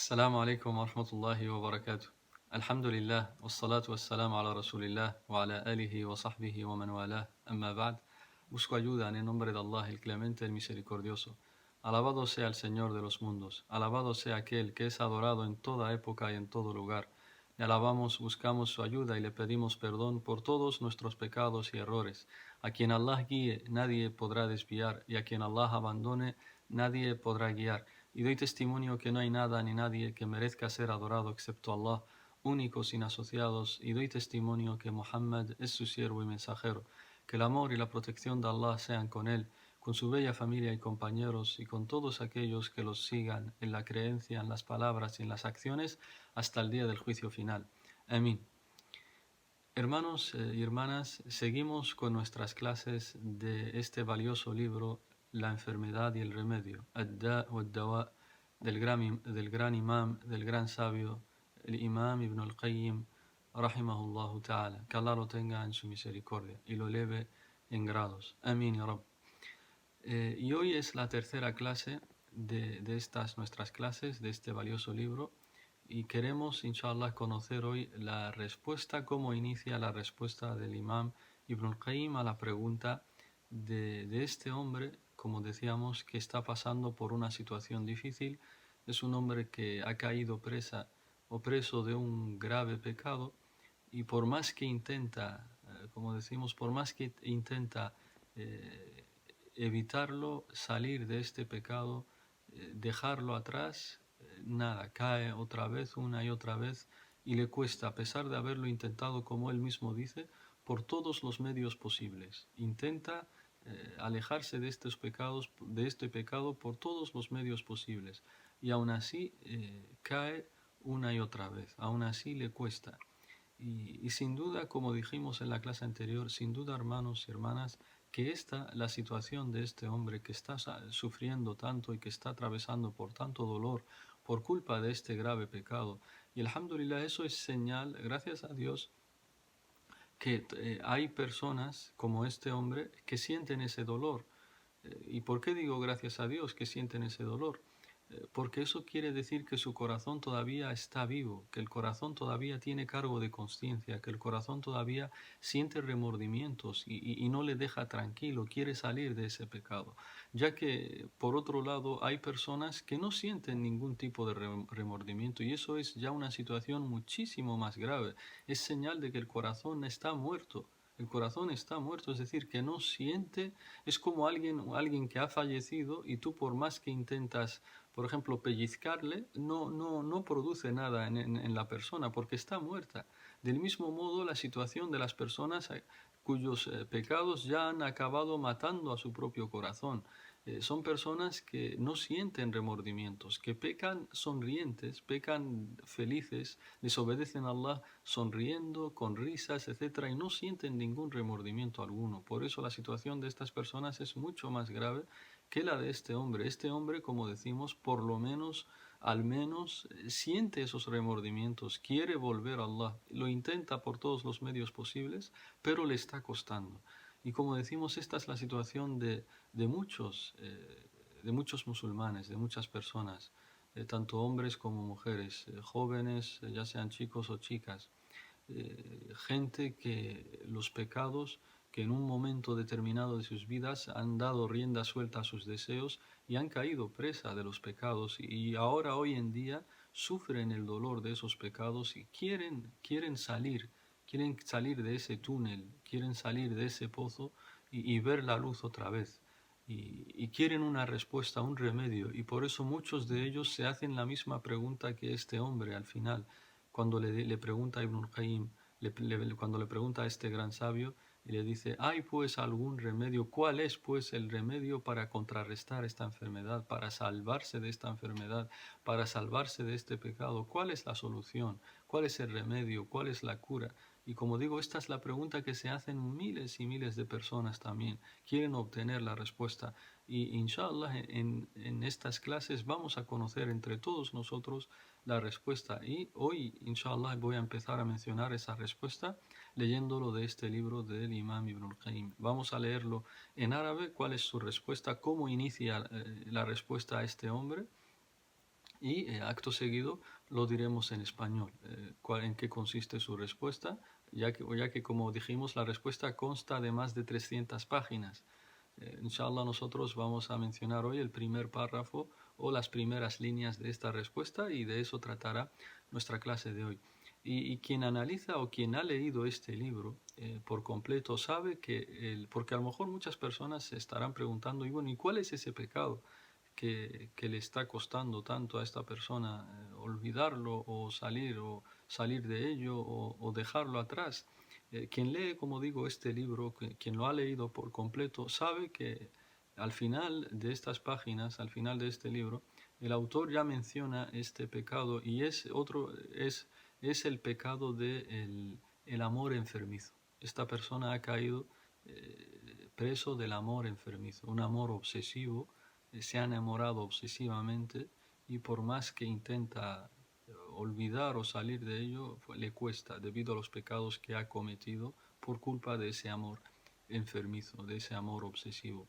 السلام عليكم ورحمة الله وبركاته. الحمد لله والصلاة والسلام على رسول الله وعلى آله وصحبه ومن والاه. أما بعد, busco ayuda en el nombre de Allah, el Clemente, el Misericordioso. Alabado sea el Señor de los mundos, alabado sea aquel que es adorado en toda época y en todo lugar. Le alabamos, buscamos su ayuda y le pedimos perdón por todos nuestros pecados y errores. A quien Allah guíe, nadie podrá desviar, y a quien Allah abandone, nadie podrá guiar. Y doy testimonio que no hay nada ni nadie que merezca ser adorado excepto Allah, único sin asociados, y doy testimonio que Muhammad es su siervo y mensajero. Que el amor y la protección de Allah sean con él, con su bella familia y compañeros, y con todos aquellos que los sigan en la creencia, en las palabras y en las acciones, hasta el día del juicio final. Amén. Hermanos y hermanas, seguimos con nuestras clases de este valioso libro, La enfermedad y el remedio, Ad-Da' wa Ad-Dawa', del gran imam, del gran sabio, el imam Ibn al-Qayyim, rahimahullah ta'ala. Que Allah lo tenga en su misericordia y lo eleve en grados. Amén, ya Rab. Y hoy es la tercera clase de estas nuestras clases, de este valioso libro. Y queremos, inshallah, conocer hoy la respuesta, cómo inicia la respuesta del imam Ibn al-Qayyim a la pregunta de este hombre, como decíamos, que está pasando por una situación difícil. Es un hombre que ha caído presa o preso de un grave pecado y por más que intenta, como decimos, por más que intenta eh, evitarlo, salir de este pecado, dejarlo atrás, nada, cae otra vez, una y otra vez, y le cuesta, a pesar de haberlo intentado, como él mismo dice, por todos los medios posibles. Intenta alejarse de estos pecados, de este pecado por todos los medios posibles, y aún así cae una y otra vez, aún así le cuesta. Y sin duda, como dijimos en la clase anterior, sin duda, hermanos y hermanas, que la situación de este hombre que está sufriendo tanto y que está atravesando por tanto dolor por culpa de este grave pecado, y alhamdulillah, eso es señal, gracias a Dios, que hay personas como este hombre que sienten ese dolor. ¿Y por qué digo gracias a Dios que sienten ese dolor? Porque eso quiere decir que su corazón todavía está vivo, que el corazón todavía tiene cargo de conciencia, que el corazón todavía siente remordimientos y no le deja tranquilo, quiere salir de ese pecado. Ya que, por otro lado, hay personas que no sienten ningún tipo de remordimiento y eso es ya una situación muchísimo más grave. Es señal de que el corazón está muerto. El corazón está muerto, es decir, que no siente, es como alguien que ha fallecido y tú por más que intentas, por ejemplo, pellizcarle, no produce nada en la persona porque está muerta. Del mismo modo, la situación de las personas cuyos pecados ya han acabado matando a su propio corazón. Son personas que no sienten remordimientos, que pecan sonrientes, pecan felices, desobedecen a Allah sonriendo, con risas, etcétera, y no sienten ningún remordimiento alguno. Por eso la situación de estas personas es mucho más grave que la de este hombre. Este hombre, como decimos, por lo menos, al menos, siente esos remordimientos, quiere volver a Allah, lo intenta por todos los medios posibles, pero le está costando. Y como decimos, esta es la situación de muchos musulmanes, de muchas personas, tanto hombres como mujeres, jóvenes, ya sean chicos o chicas, gente que los pecados que en un momento determinado de sus vidas han dado rienda suelta a sus deseos y han caído presa de los pecados y ahora hoy en día sufren el dolor de esos pecados y quieren salir de ese túnel, quieren salir de ese pozo y ver la luz otra vez. Y quieren una respuesta, un remedio, y por eso muchos de ellos se hacen la misma pregunta que este hombre al final, cuando le pregunta a Ibn al-Qayyim, cuando le pregunta a este gran sabio, y le dice, ¿hay pues algún remedio? ¿Cuál es pues el remedio para contrarrestar esta enfermedad, para salvarse de esta enfermedad, para salvarse de este pecado? ¿Cuál es la solución? ¿Cuál es el remedio? ¿Cuál es la cura? Y como digo, esta es la pregunta que se hacen miles y miles de personas también. Quieren obtener la respuesta. Y inshallah, en estas clases vamos a conocer entre todos nosotros la respuesta. Y hoy, inshallah, voy a empezar a mencionar esa respuesta leyéndolo de este libro del Imam Ibn al-Qayyim. Vamos a leerlo en árabe, cuál es su respuesta, cómo inicia la respuesta a este hombre. y acto seguido lo diremos en español, en qué consiste su respuesta, ya que como dijimos la respuesta consta de más de 300 páginas. Inshallah nosotros vamos a mencionar hoy el primer párrafo o las primeras líneas de esta respuesta y de eso tratará nuestra clase de hoy. Y quien analiza o quien ha leído este libro por completo sabe que, porque a lo mejor muchas personas se estarán preguntando, y bueno, ¿y cuál es ese pecado que le está costando tanto a esta persona olvidarlo o salir de ello o dejarlo atrás? Quien lee, como digo, este libro, quien lo ha leído por completo, sabe que al final de estas páginas, al final de este libro, el autor ya menciona este pecado y es el pecado de el amor enfermizo. Esta persona ha caído preso del amor enfermizo, un amor obsesivo, se ha enamorado obsesivamente y por más que intenta olvidar o salir de ello, le cuesta debido a los pecados que ha cometido por culpa de ese amor enfermizo, de ese amor obsesivo.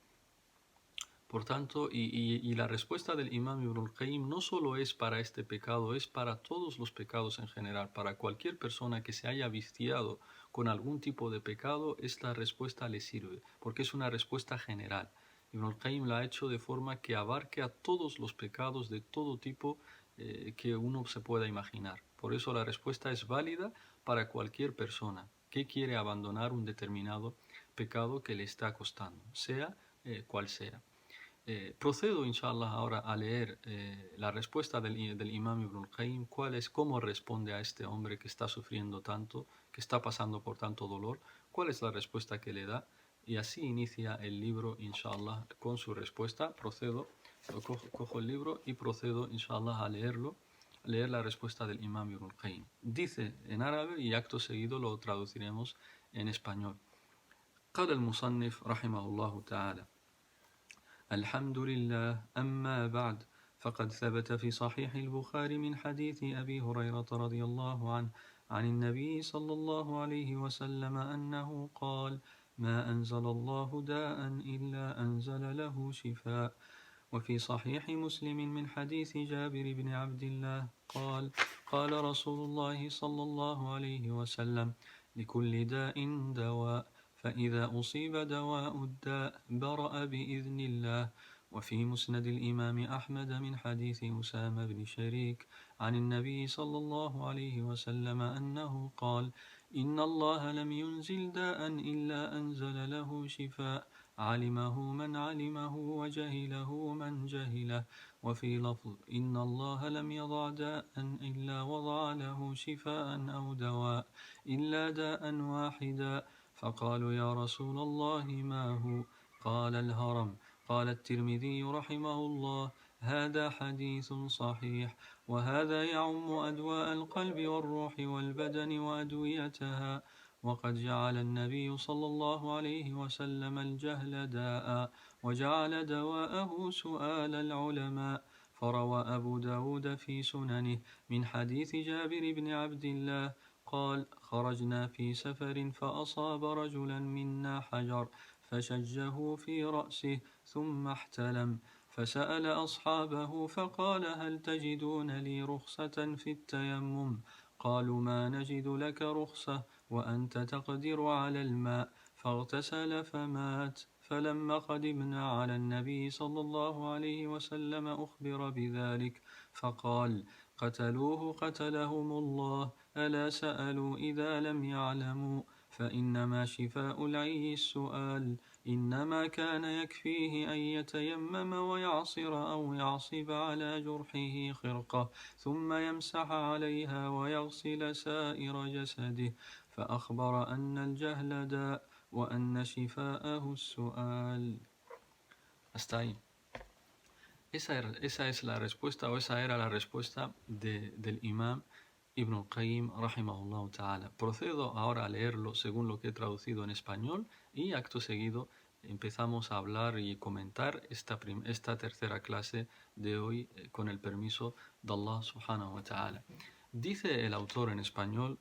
Por tanto, y la respuesta del Imam Ibn al-Qayyim no solo es para este pecado, es para todos los pecados en general. Para cualquier persona que se haya viciado con algún tipo de pecado, esta respuesta le sirve, porque es una respuesta general. Ibn al-Qayyim la ha hecho de forma que abarque a todos los pecados de todo tipo que uno se pueda imaginar. Por eso la respuesta es válida para cualquier persona que quiere abandonar un determinado pecado que le está costando, sea cual sea. Procedo, inshallah, ahora a leer la respuesta del Imam Ibn al-Qayyim, cómo responde a este hombre que está sufriendo tanto, que está pasando por tanto dolor, cuál es la respuesta que le da, y así inicia el libro, inshallah, con su respuesta. Procedo, cojo el libro y procedo, inshallah, a leer la respuesta del Imam Ibn al-Qayyim. Dice en árabe y acto seguido lo traduciremos en español. قال المصنف رحمه الله تعالى: الحمد لله، أما بعد، فقد ثبت في صحيح البخاري من حديث أبي هريرة رضي الله عنه عن النبي صلى الله عليه وسلم أنه قال: ما أنزل الله داء إلا أنزل له شفاء. وفي صحيح مسلم من حديث جابر بن عبد الله قال: قال رسول الله صلى الله عليه وسلم: لكل داء دواء، فإذا أصيب دواء الداء برأ بإذن الله. وفي مسند الإمام أحمد من حديث أسامة بن شريك عن النبي صلى الله عليه وسلم أنه قال: إن الله لم ينزل داء إلا أنزل له شفاء، علمه من علمه وجهله من جهله. وفي لفظ: إن الله لم يضع داء إلا وضع له شفاء أو دواء إلا داء واحدا. فقالوا: يا رسول الله ما هو؟ قال: الهرم. قال الترمذي رحمه الله: هذا حديث صحيح، وهذا يعم أدواء القلب والروح والبدن وأدويتها. وقد جعل النبي صلى الله عليه وسلم الجهل داء، وجعل دواءه سؤال العلماء. فروى أبو داود في سننه من حديث جابر بن عبد الله قال: خرجنا في سفر فأصاب رجلا منا حجر فشجه في رأسه ثم احتلم، فسأل أصحابه فقال: هل تجدون لي رخصة في التيمم؟ قالوا: ما نجد لك رخصة وأنت تقدر على الماء. فاغتسل فمات. فلما قدمنا على النبي صلى الله عليه وسلم أخبر بذلك فقال: قتلوه قتلهم الله، ألا سألوا إذا لم يعلموا؟ فإنما شفاء العي السؤال. إنما كان يكفيه أن يتيمم ويعصر أو يعصب على جرحه خرقة ثم يمسح عليها ويغسل سائر جسده. فأخبر أن الجهل داء وأن شفاءه السؤال. Hasta ahí. Esa es la respuesta, o esa era la respuesta del Imam Ibn al-Qayyim rahimahullah ta'ala. Procedo ahora a leerlo según lo que he traducido en español y acto seguido empezamos a hablar y comentar esta tercera clase de hoy con el permiso de Allah subhanahu wa ta'ala. Dice el autor en español: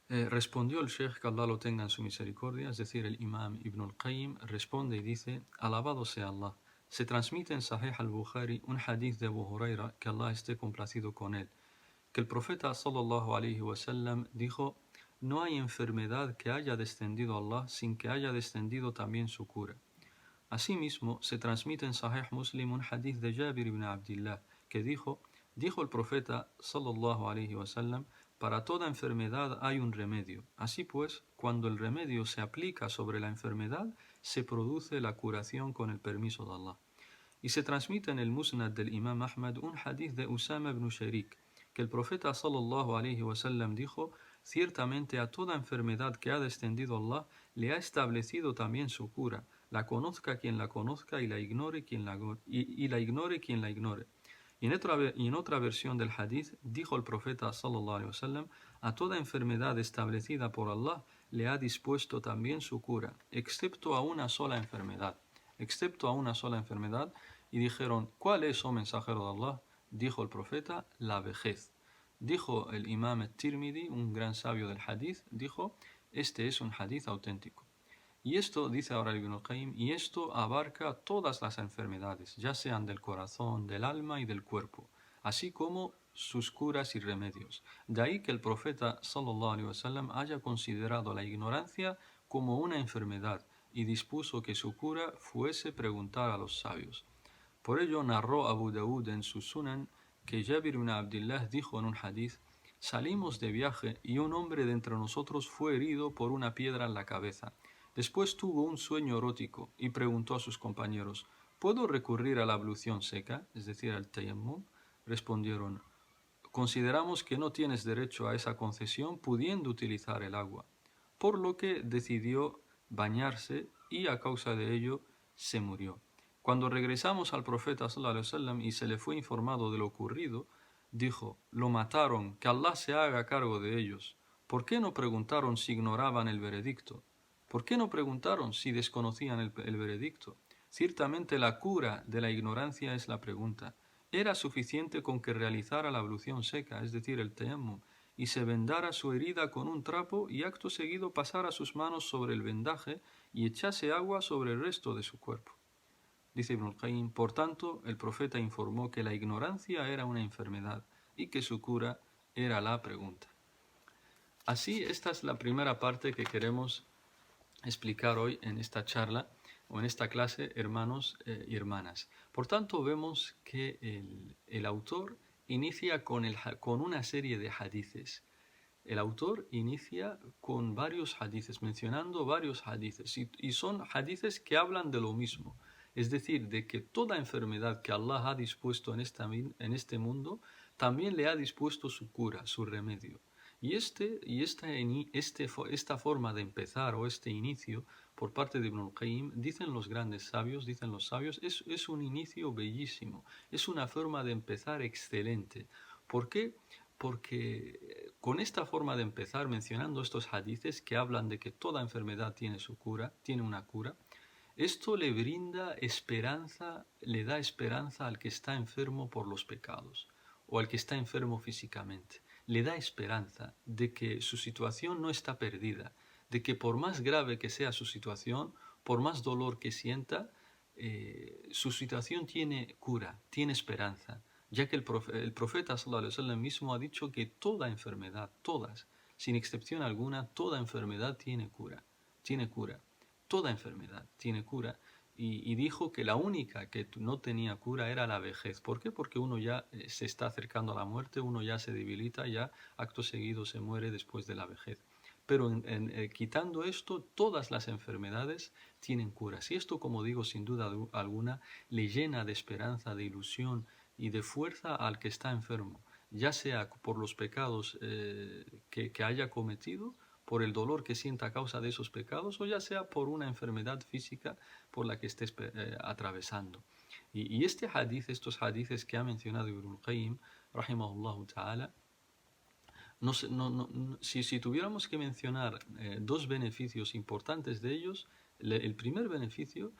respondió el Sheikh, que Allah lo tenga en su misericordia, es decir, el Imam Ibn al-Qayyim, responde y dice: alabado sea Allah, Se transmite en Sahih al-Bukhari un hadith de Abu Huraira, que Allah esté complacido con él, que el profeta sallallahu alaihi wasallam dijo: no hay enfermedad que haya descendido a Allah sin que haya descendido también su cura. Asimismo, se transmite en Sahih Muslim un hadith de Jabir ibn Abdillah, que dijo el profeta sallallahu alaihi wasallam: para toda enfermedad hay un remedio. Así pues, cuando el remedio se aplica sobre la enfermedad, se produce la curación con el permiso de Allah. Y se transmite en el Musnad del Imam Ahmad un hadith de Usama ibn Sharik, que el profeta sallallahu alaihi wasallam dijo: ciertamente a toda enfermedad que ha descendido Allah le ha establecido también su cura, la conozca quien la conozca y la ignore quien la ignore quien la ignore. Y en otra versión del hadith dijo el profeta sallallahu alaihi wasallam: a toda enfermedad establecida por Allah le ha dispuesto también su cura, excepto a una sola enfermedad. Excepto a una sola enfermedad. Y dijeron: ¿cuál es, oh mensajero de Allah? Dijo el profeta: la vejez. Dijo el Imam al-Tirmidhi, un gran sabio del hadith, dijo: este es un hadith auténtico. Y esto, dice ahora Ibn al-Qayyim, y esto abarca todas las enfermedades, ya sean del corazón, del alma y del cuerpo, así como sus curas y remedios. De ahí que el profeta sallallahu alaihi wasallam haya considerado la ignorancia como una enfermedad y dispuso que su cura fuese preguntar a los sabios. Por ello narró Abu Dawud en su Sunan que Jabir ibn Abdillah dijo en un hadith: salimos de viaje y un hombre de entre nosotros fue herido por una piedra en la cabeza. Después tuvo un sueño erótico y preguntó a sus compañeros: ¿puedo recurrir a la ablución seca, es decir, al tayammum? Respondieron: consideramos que no tienes derecho a esa concesión pudiendo utilizar el agua. Por lo que decidió bañarse y a causa de ello se murió. Cuando regresamos al profeta sallallahu alaihi wasallam y se le fue informado de lo ocurrido, dijo: lo mataron, que Allah se haga cargo de ellos. ¿Por qué no preguntaron si ignoraban el veredicto? ¿Por qué no preguntaron si desconocían el veredicto? Ciertamente la cura de la ignorancia es la pregunta. Era suficiente con que realizara la ablución seca, es decir, el tayammum, y se vendara su herida con un trapo y acto seguido pasara sus manos sobre el vendaje y echase agua sobre el resto de su cuerpo. Dice Ibn al-Qayyim: por tanto, el profeta informó que la ignorancia era una enfermedad y que su cura era la pregunta. Así, esta es la primera parte que queremos explicar hoy en esta charla o en esta clase, hermanos y hermanas. Por tanto, vemos que el autor inicia con una serie de hadices. El autor inicia con varios hadices, mencionando varios hadices, y son hadices que hablan de lo mismo. Es decir, de que toda enfermedad que Allah ha dispuesto en este mundo, también le ha dispuesto su cura, su remedio. Y esta forma de empezar o este inicio por parte de Ibn al-Qayyim, dicen los grandes sabios, dicen los sabios, es un inicio bellísimo, es una forma de empezar excelente. ¿Por qué? Porque con esta forma de empezar mencionando estos hadices que hablan de que toda enfermedad tiene su cura, tiene una cura, esto le brinda esperanza, le da esperanza al que está enfermo por los pecados o al que está enfermo físicamente. Le da esperanza de que su situación no está perdida, de que por más grave que sea su situación, por más dolor que sienta, su situación tiene cura, tiene esperanza, ya que el profeta sallallahu alaihi wasallam mismo ha dicho que toda enfermedad, todas, sin excepción alguna, toda enfermedad tiene cura, toda enfermedad tiene cura. Y dijo que la única que no tenía cura era la vejez. ¿Por qué? Porque uno ya se está acercando a la muerte, uno ya se debilita, ya acto seguido se muere después de la vejez. Pero quitando esto, todas las enfermedades tienen curas. Y esto, como digo, sin duda alguna, le llena de esperanza, de ilusión y de fuerza al que está enfermo, ya sea por los pecados que haya cometido, por el dolor que sienta a causa de esos pecados, o ya sea por una enfermedad física por la que estés atravesando. Y este hadith, estos hadithes que ha mencionado Ibn al-Qayyim, rahimahullah ta'ala, si tuviéramos que mencionar dos beneficios importantes de ellos, el primer beneficio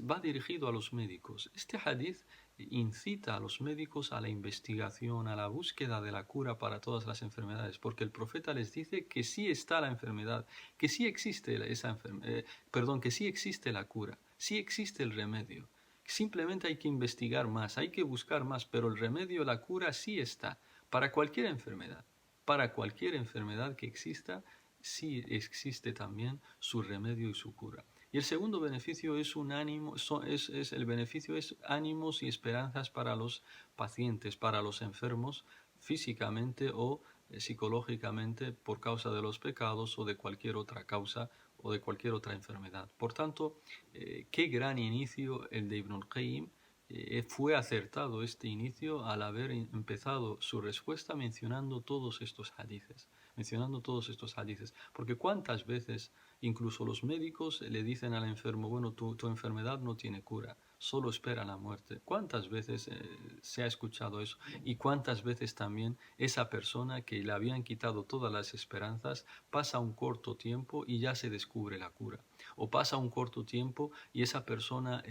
va dirigido a los médicos. Este hadith incita a los médicos a la investigación, a la búsqueda de la cura para todas las enfermedades, porque el profeta les dice que sí está la enfermedad, que sí existe que sí existe la cura, sí existe el remedio, Simplemente hay que investigar más, hay que buscar más, pero el remedio, la cura sí está para cualquier enfermedad. Para cualquier enfermedad que exista, sí existe también su remedio y su cura. Y el segundo beneficio es un ánimo, el beneficio es ánimos y esperanzas para los pacientes, para los enfermos, físicamente o psicológicamente por causa de los pecados o de cualquier otra causa o de cualquier otra enfermedad. Por tanto, qué gran inicio el de Ibn al-Qayyim. Fue acertado este inicio al haber empezado su respuesta mencionando todos estos hadices. Porque cuántas veces incluso los médicos le dicen al enfermo, bueno, tu enfermedad no tiene cura, solo espera la muerte. ¿Cuántas veces se ha escuchado eso? Y cuántas veces también esa persona que le habían quitado todas las esperanzas pasa un corto tiempo y ya se descubre la cura. O pasa un corto tiempo y esa persona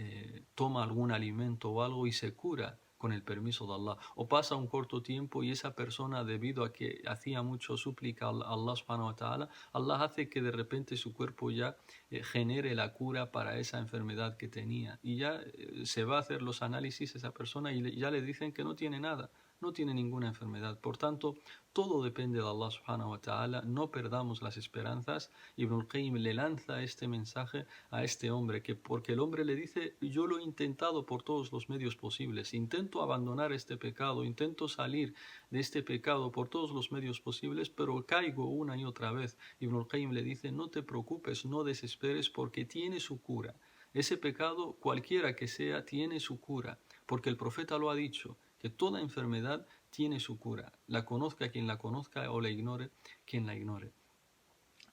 toma algún alimento o algo y se cura con el permiso de Allah. O pasa un corto tiempo y esa persona, debido a que hacía mucho súplica a Allah subhanahu wa ta'ala, Allah hace que de repente su cuerpo ya genere la cura para esa enfermedad que tenía. Y ya se va a hacer los análisis esa persona y ya le dicen que no tiene nada, no tiene ninguna enfermedad. Por tanto, todo depende de Allah subhanahu wa ta'ala. No perdamos las esperanzas. Ibn al-Qayyim le lanza este mensaje a este hombre, porque el hombre le dice, yo lo he intentado por todos los medios posibles, intento abandonar este pecado, intento salir de este pecado por todos los medios posibles, pero caigo una y otra vez. Ibn al-Qayyim le dice, no te preocupes, no desesperes, porque tiene su cura. Ese pecado, cualquiera que sea, tiene su cura, porque el profeta lo ha dicho, que toda enfermedad tiene su cura, la conozca quien la conozca o la ignore quien la ignore.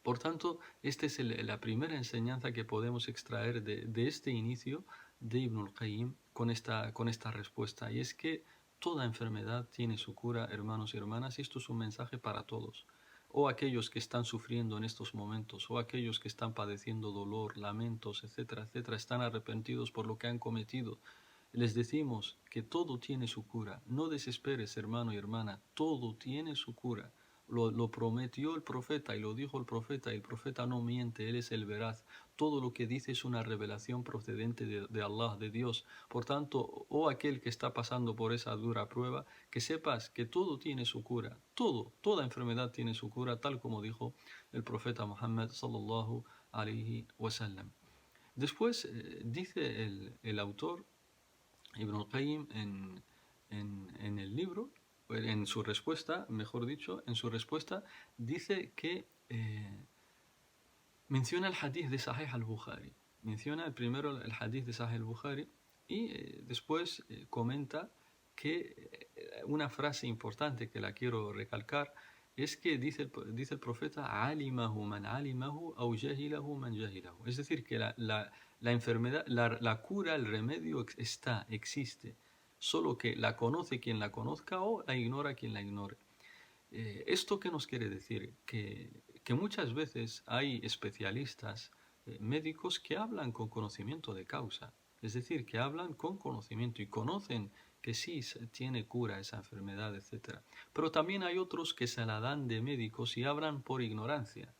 Por tanto, esta es la primera enseñanza que podemos extraer de este inicio de Ibn al-Qayyim con esta respuesta, y es que toda enfermedad tiene su cura, hermanos y hermanas, y esto es un mensaje para todos, o aquellos que están sufriendo en estos momentos, o aquellos que están padeciendo dolor, lamentos, etcétera, etcétera, están arrepentidos por lo que han cometido. Les decimos que todo tiene su cura. No desesperes, hermano y hermana, todo tiene su cura. Lo prometió el profeta y lo dijo el profeta, y el profeta no miente, él es el veraz. Todo lo que dice es una revelación procedente de Allah, de Dios. Por tanto, aquel que está pasando por esa dura prueba, que sepas que todo tiene su cura. Toda enfermedad tiene su cura, tal como dijo el profeta Muhammad sallallahu alayhi wa sallam. Después dice el autor Ibn al-Qayyim en el libro, en su respuesta, mejor dicho, en su respuesta dice que menciona el hadith de Sahih al-Bukhari. Menciona primero el hadith de Sahih al-Bukhari y después comenta que una frase importante que la quiero recalcar es que dice el profeta, alimahu man alimahu aw jahilahu man jahilahu. Es decir, que la enfermedad, la cura, el remedio existe, solo que la conoce quien la conozca o la ignora quien la ignore. ¿Esto qué nos quiere decir? Que muchas veces hay especialistas médicos que hablan con conocimiento de causa, es decir, que hablan con conocimiento y conocen que sí tiene cura esa enfermedad, etc. Pero también hay otros que se la dan de médicos y hablan por ignorancia,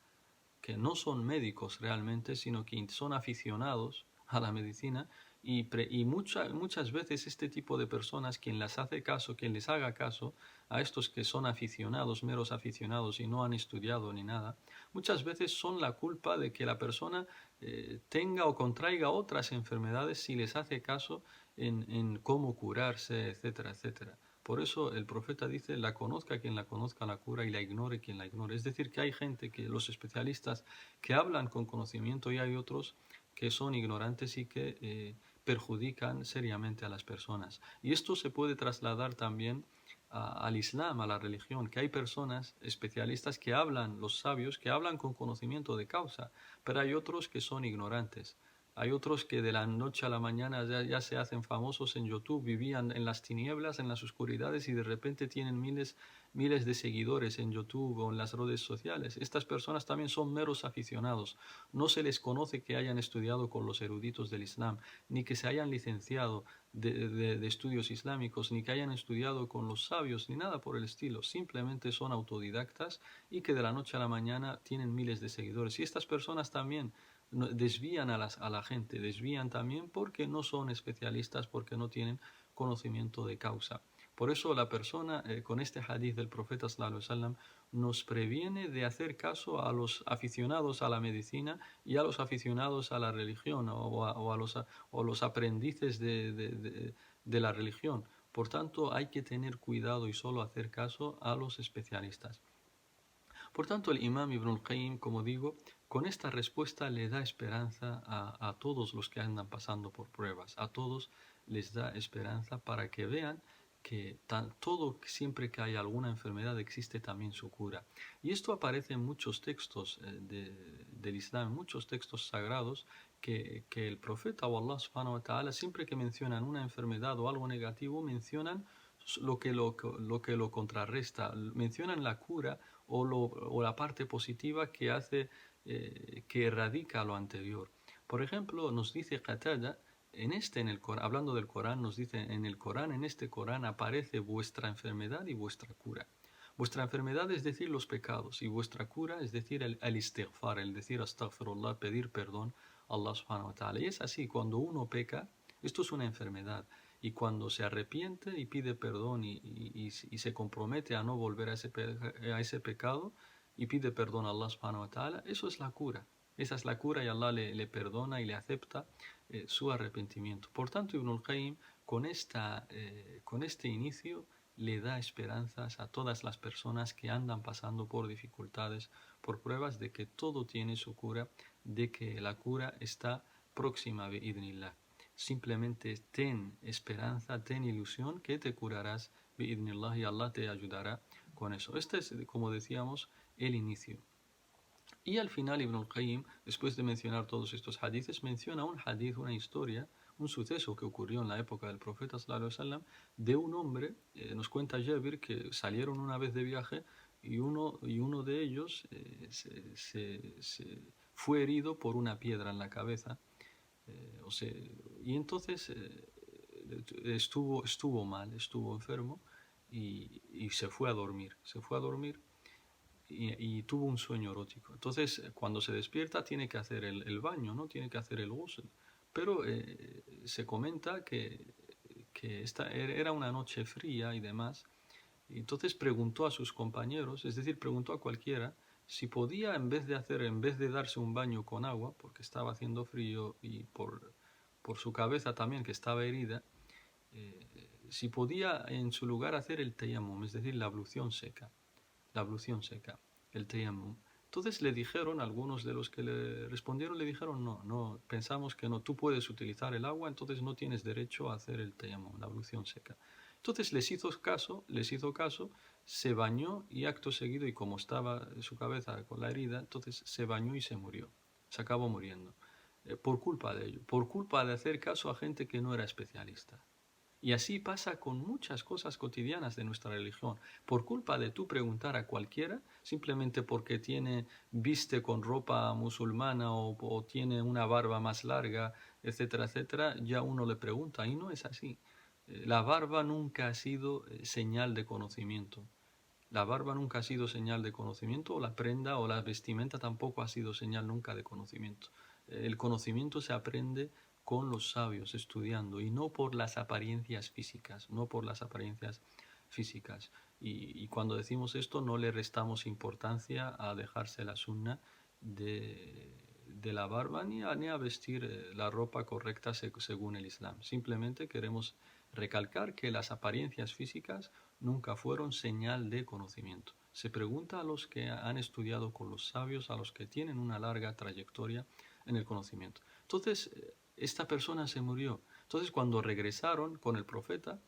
que no son médicos realmente, sino que son aficionados a la medicina y muchas veces este tipo de personas, quien les haga caso a estos que son aficionados, meros aficionados y no han estudiado ni nada, muchas veces son la culpa de que la persona tenga o contraiga otras enfermedades si les hace caso en cómo curarse, etcétera, etcétera. Por eso el profeta dice, la conozca quien la conozca la cura y la ignore quien la ignore. Es decir, que hay gente, que los especialistas que hablan con conocimiento y hay otros que son ignorantes y que perjudican seriamente a las personas. Y esto se puede trasladar también al Islam, a la religión, que hay personas especialistas que hablan, los sabios, que hablan con conocimiento de causa, pero hay otros que son ignorantes. Hay otros que de la noche a la mañana ya se hacen famosos en YouTube, vivían en las tinieblas, en las oscuridades y de repente tienen miles de seguidores en YouTube o en las redes sociales. Estas personas también son meros aficionados. No se les conoce que hayan estudiado con los eruditos del Islam, ni que se hayan licenciado de estudios islámicos, ni que hayan estudiado con los sabios, ni nada por el estilo. Simplemente son autodidactas y que de la noche a la mañana tienen miles de seguidores. Y estas personas también desvían a la gente, desvían también porque no son especialistas, porque no tienen conocimiento de causa. Por eso la persona con este hadith del profeta sallallahu alaihi wasallam nos previene de hacer caso a los aficionados a la medicina y a los aficionados a la religión o los aprendices de la religión. Por tanto, hay que tener cuidado y solo hacer caso a los especialistas. Por tanto, el imam Ibn al-Qayyim, como digo, con esta respuesta le da esperanza a todos los que andan pasando por pruebas, a todos les da esperanza para que vean que siempre que hay alguna enfermedad existe también su cura. Y esto aparece en muchos textos del Islam, en muchos textos sagrados, que el profeta o Allah subhanahu wa ta'ala, siempre que mencionan una enfermedad o algo negativo, mencionan lo que lo contrarresta, mencionan la cura o la parte positiva que hace, que erradica lo anterior. Por ejemplo, nos dice Qatada, en el Corán, hablando del Corán, nos dice en el Corán, en este Corán aparece vuestra enfermedad y vuestra cura. Vuestra enfermedad es decir los pecados y vuestra cura es decir el istighfar, el decir astaghfirullah, pedir perdón a Allah subhanahu wa ta'ala. Y es así, cuando uno peca, esto es una enfermedad. Y cuando se arrepiente y pide perdón y se compromete a no volver a ese pecado y pide perdón a Allah subhanahu wa ta'ala, eso es la cura. Esa es la cura y Allah le perdona y le acepta su arrepentimiento. Por tanto, Ibn al-Qayyim con este inicio le da esperanzas a todas las personas que andan pasando por dificultades, por pruebas de que todo tiene su cura, de que la cura está próxima, bi'idhnillah. Simplemente ten esperanza, ten ilusión que te curarás, bi'idhnillah, y Allah te ayudará con eso. Este es, como decíamos, el inicio. Y al final Ibn al-Qayyim, después de mencionar todos estos hadiths, menciona un hadith, una historia, un suceso que ocurrió en la época del profeta sallallahu alaihi wasallam, de un hombre, nos cuenta Jabir, que salieron una vez de viaje y uno de ellos se fue herido por una piedra en la cabeza. Y entonces estuvo mal, estuvo enfermo y se fue a dormir. Se fue a dormir y tuvo un sueño erótico. Entonces, cuando se despierta, tiene que hacer el baño, ¿no? Tiene que hacer el ghusl. Pero se comenta que esta era una noche fría y demás. Y entonces preguntó a sus compañeros, es decir, preguntó a cualquiera, si podía, en vez de darse un baño con agua, porque estaba haciendo frío y por su cabeza también, que estaba herida, si podía en su lugar hacer el tayammum, es decir, la ablución seca, el tayammum. Entonces le dijeron, algunos de los que le respondieron le dijeron, no, pensamos que no, tú puedes utilizar el agua, entonces no tienes derecho a hacer el tayammum, la ablución seca. Entonces les hizo caso, se bañó y acto seguido, y como estaba su cabeza con la herida, entonces se bañó y se murió, se acabó muriendo, por culpa de ello, por culpa de hacer caso a gente que no era especialista. Y así pasa con muchas cosas cotidianas de nuestra religión. Por culpa de tú preguntar a cualquiera, simplemente porque viste con ropa musulmana o tiene una barba más larga, etcétera, etcétera, ya uno le pregunta, y no es así. La barba nunca ha sido señal de conocimiento. La barba nunca ha sido señal de conocimiento, o la prenda o la vestimenta tampoco ha sido señal nunca de conocimiento. El conocimiento se aprende con los sabios, estudiando, y no por las apariencias físicas, Y cuando decimos esto no le restamos importancia a dejarse la sunna de la barba ni a vestir la ropa correcta según el Islam. Simplemente queremos recalcar que las apariencias físicas nunca fueron señal de conocimiento. Se pregunta a los que han estudiado con los sabios, a los que tienen una larga trayectoria en el conocimiento. Entonces, esta persona se murió. Entonces, cuando regresaron con el profeta,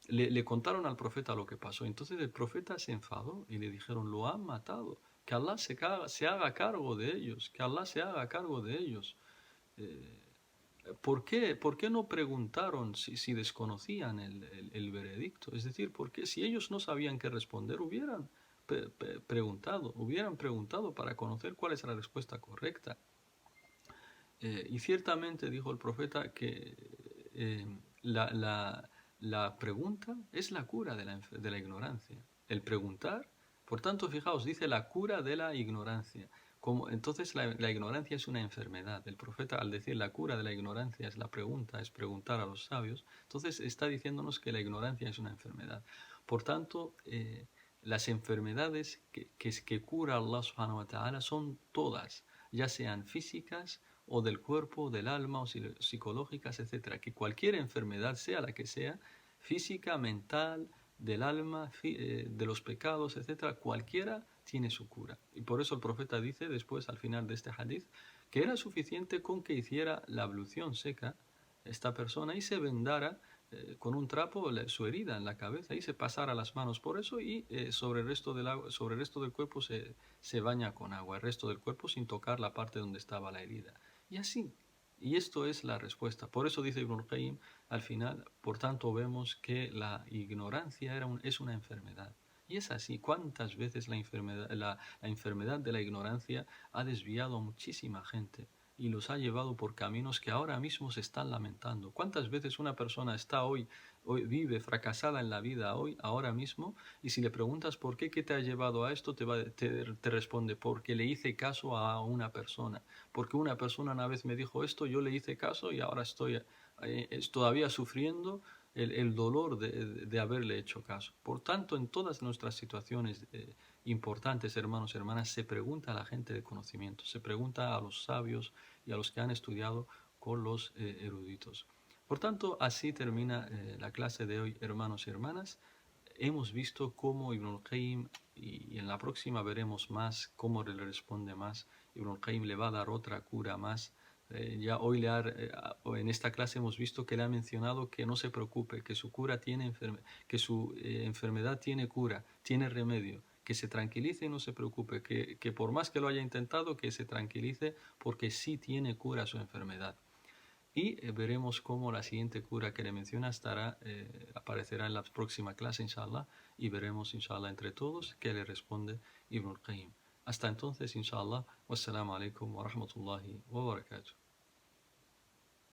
le contaron al profeta lo que pasó. Entonces el profeta se enfadó y le dijeron, lo han matado, que Allah se haga cargo de ellos, que Allah se haga cargo de ellos. ¿Por qué no preguntaron si desconocían el veredicto? Es decir, porque si ellos no sabían qué responder, hubieran preguntado para conocer cuál es la respuesta correcta. Y ciertamente dijo el profeta que la pregunta es la cura de la ignorancia. El preguntar, por tanto, fijaos, dice la cura de la ignorancia. Entonces la ignorancia es una enfermedad. El profeta, al decir la cura de la ignorancia es la pregunta, es preguntar a los sabios, entonces está diciéndonos que la ignorancia es una enfermedad. Por tanto, las enfermedades que cura Allah subhanahu wa ta'ala son todas, ya sean físicas o del cuerpo, del alma o psicológicas, etcétera. Que cualquier enfermedad, sea la que sea, física, mental, del alma, de los pecados, etcétera, cualquiera tiene su cura. Y por eso el profeta dice después, al final de este hadith, que era suficiente con que hiciera la ablución seca esta persona y se vendara con un trapo su herida en la cabeza y se pasara las manos por eso y sobre el resto sobre el resto del cuerpo se baña con agua, el resto del cuerpo sin tocar la parte donde estaba la herida. Y así. Y esto es la respuesta. Por eso dice Ibn al-Qayyim al final, por tanto vemos que la ignorancia es una enfermedad. Y es así. ¿Cuántas veces la enfermedad de la ignorancia ha desviado a muchísima gente y los ha llevado por caminos que ahora mismo se están lamentando? ¿Cuántas veces una persona está hoy vive fracasada en la vida ahora mismo, y si le preguntas por qué, qué te ha llevado a esto, te responde, porque le hice caso a una persona, porque una persona una vez me dijo esto, yo le hice caso y ahora estoy todavía sufriendo el dolor de haberle hecho caso. Por tanto, en todas nuestras situaciones importantes, hermanos y hermanas, se pregunta a la gente de conocimiento, se pregunta a los sabios y a los que han estudiado con los eruditos. Por tanto, así termina la clase de hoy, hermanos y hermanas. Hemos visto cómo Ibn al-Qayyim, y en la próxima veremos más cómo le responde más. Ibn al-Qayyim le va a dar otra cura más. Ya hoy en esta clase hemos visto que le ha mencionado que no se preocupe, que su cura tiene que su enfermedad tiene cura, tiene remedio, que se tranquilice y no se preocupe, que por más que lo haya intentado, que se tranquilice porque sí tiene cura su enfermedad. Y veremos cómo la siguiente cura que le menciona aparecerá en la próxima clase, inshallah, y veremos, inshallah, entre todos qué le responde Ibn al-Qayyim. Hasta entonces, inshallah, wassalamu alaikum wa rahmatullahi wa barakatuh.